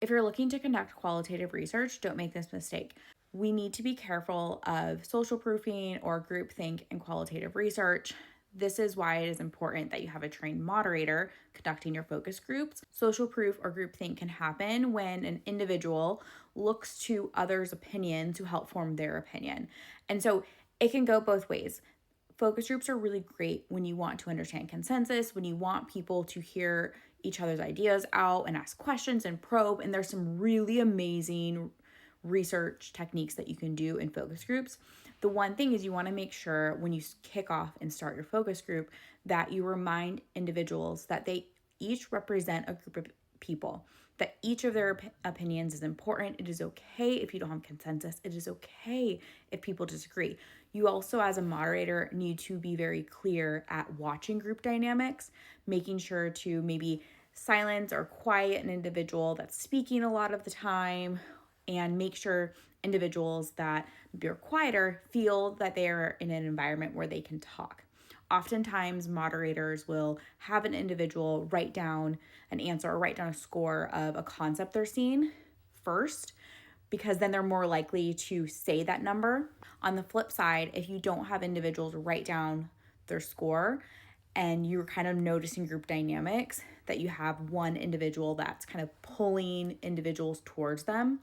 If you're looking to conduct qualitative research, don't make this mistake. We need to be careful of social proofing or groupthink in qualitative research. This is why it is important that you have a trained moderator conducting your focus groups. Social proof or groupthink can happen when an individual looks to others' opinion to help form their opinion. And so it can go both ways. Focus groups are really great when you want to understand consensus, when you want people to hear each other's ideas out and ask questions and probe. And there's some really amazing research techniques that you can do in focus groups. The one thing is you want to make sure when you kick off and start your focus group that you remind individuals that they each represent a group of people, that each of their opinions is important. It is okay if you don't have consensus. It is okay if people disagree. You also, as a moderator, need to be very clear at watching group dynamics, making sure to maybe silence or quiet an individual that's speaking a lot of the time, and make sure individuals that are quieter feel that they are in an environment where they can talk. Oftentimes, moderators will have an individual write down an answer or write down a score of a concept they're seeing first, because then they're more likely to say that number. On the flip side, if you don't have individuals write down their score and you're kind of noticing group dynamics, that you have one individual that's kind of pulling individuals towards them,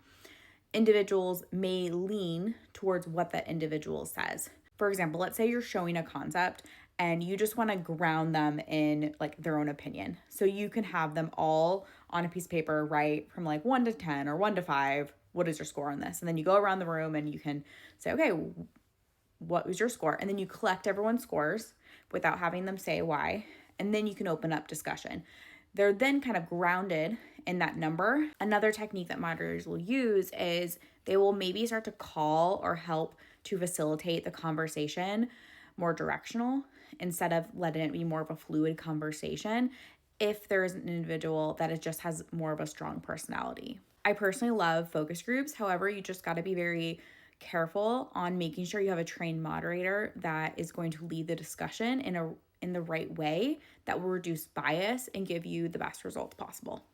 individuals may lean towards what that individual says. For example, let's say you're showing a concept and you just want to ground them in like their own opinion. So you can have them all on a piece of paper write from like 1 to 10 or 1 to 5, what is your score on this? And then you go around the room and you can say, okay, what was your score? And then you collect everyone's scores without having them say why. And then you can open up discussion. They're then kind of grounded in that number. Another technique that moderators will use is they will maybe start to call or help to facilitate the conversation more directional instead of letting it be more of a fluid conversation if there is an individual that it just has more of a strong personality. I personally love focus groups. However, you just got to be very careful on making sure you have a trained moderator that is going to lead the discussion in the right way that will reduce bias and give you the best results possible.